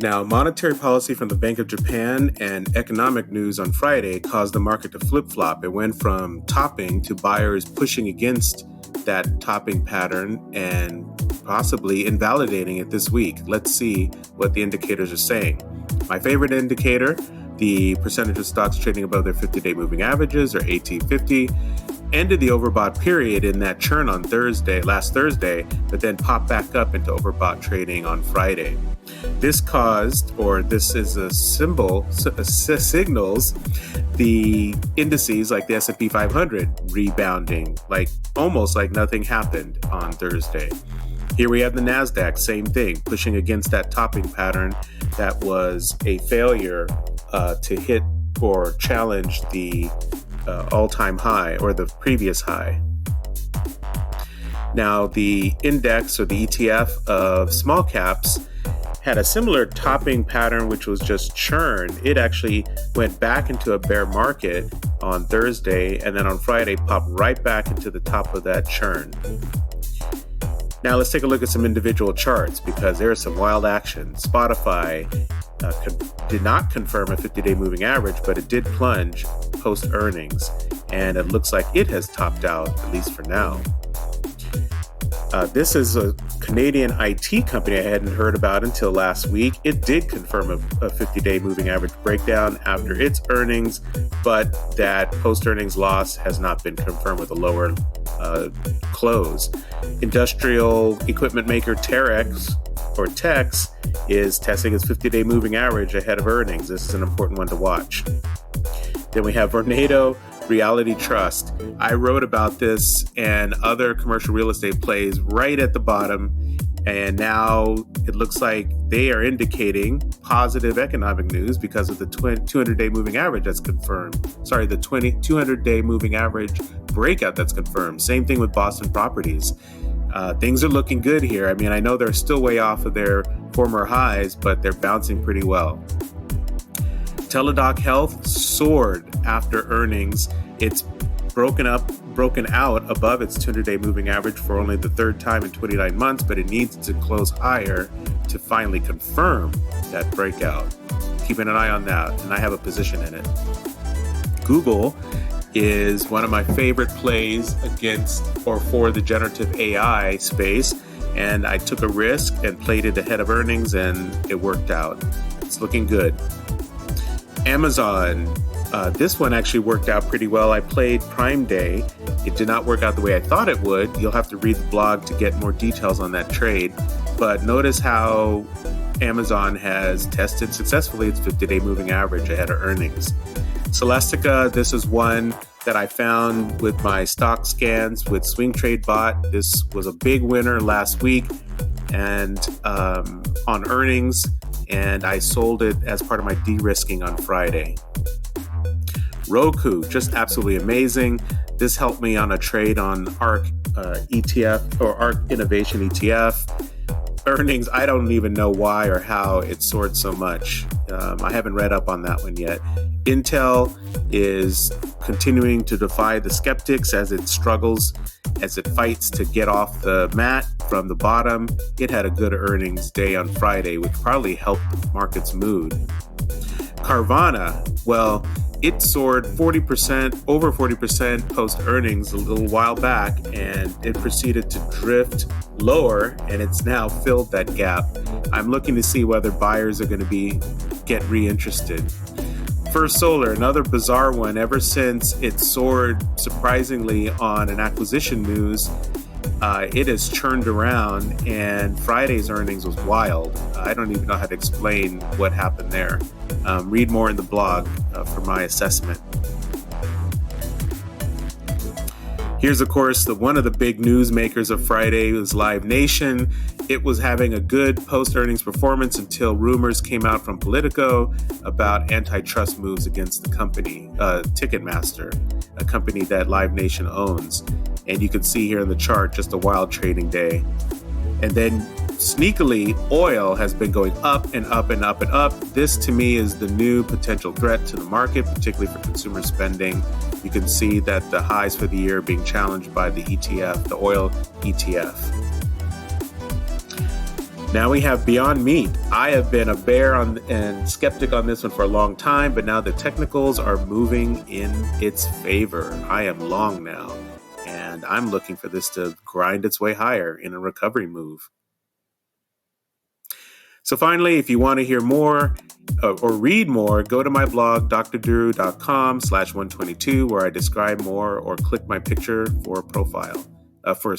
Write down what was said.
Now, monetary policy from the Bank of Japan and economic news on Friday caused the market to flip-flop. It went from topping to buyers pushing against that topping pattern and possibly invalidating it this week. Let's see what the indicators are saying. My favorite indicator, the percentage of stocks trading above their 50-day moving averages, or AT50, ended the overbought period in that churn on last Thursday, but then popped back up into overbought trading on Friday. This is a symbol, signals the indices like the S&P 500 rebounding, almost like nothing happened on Thursday. Here we have the NASDAQ, same thing, pushing against that topping pattern that was a failure to hit or challenge the all-time high or the previous high. Now, the index or the ETF of small caps had a similar topping pattern, which was just churn. It actually went back into a bear market on Thursday, and then on Friday popped right back into the top of that churn. Now let's take a look at some individual charts because there is some wild action. Spotify did not confirm a 50-day moving average, but it did plunge post-earnings, and it looks like it has topped out, at least for now. This is a Canadian IT company I hadn't heard about until last week. It did confirm a 50-day moving average breakdown after its earnings, but that post-earnings loss has not been confirmed with a lower close. Industrial equipment maker Terex is testing its 50-day moving average ahead of earnings. This is an important one to watch. Then we have Vornado Realty Trust. I wrote about this and other commercial real estate plays right at the bottom, and now it looks like they are indicating positive economic news because of the 200-day moving average that's confirmed. Sorry, the 200-day moving average breakout that's confirmed. Same thing with Boston Properties. Things are looking good here. I mean, I know they're still way off of their former highs, but they're bouncing pretty well. Teladoc Health soared after earnings. It's broken out above its 200-day moving average for only the third time in 29 months, but it needs to close higher to finally confirm that breakout. Keeping an eye on that, and I have a position in it. Google is one of my favorite plays against or for the generative AI space, and I took a risk and played it ahead of earnings, and it worked out. It's looking good. Amazon, this one actually worked out pretty well. I played Prime Day. It did not work out the way I thought it would. You'll have to read the blog to get more details on that trade. But notice how Amazon has tested successfully its 50-day moving average ahead of earnings. Celestica, this is one that I found with my stock scans with Swing Trade Bot. This was a big winner last week and on earnings, and I sold it as part of my de-risking on Friday. Roku, just absolutely amazing. This helped me on a trade on ARK ETF or ARK Innovation ETF. Earnings, I don't even know why or how it soared so much. I haven't read up on that one yet. Intel is continuing to defy the skeptics as it struggles, as it fights to get off the mat from the bottom. It had a good earnings day on Friday, which probably helped the market's mood. Carvana, well, it soared over 40% post-earnings a little while back, and it proceeded to drift lower, and it's now filled that gap. I'm looking to see whether buyers are going to get reinterested. First Solar, another bizarre one. Ever since it soared surprisingly on an acquisition news, it has churned around, and Friday's earnings was wild. I don't even know how to explain what happened there. Read more in the blog for my assessment. Here's, of course, one of the big news makers of Friday was Live Nation. It was having a good post-earnings performance until rumors came out from Politico about antitrust moves against the company, Ticketmaster, a company that Live Nation owns. And you can see here in the chart just a wild trading day. And then sneakily, oil has been going up and up and up and up. This, to me, is the new potential threat to the market, particularly for consumer spending. You can see that the highs for the year are being challenged by the ETF, the oil ETF. Now we have Beyond Meat. I have been a bear and skeptic on this one for a long time, but now the technicals are moving in its favor. I am long now, and I'm looking for this to grind its way higher in a recovery move. So finally, if you want to hear more or read more, go to my blog, drduru.com/122, where I describe more, or click my picture for a profile, for a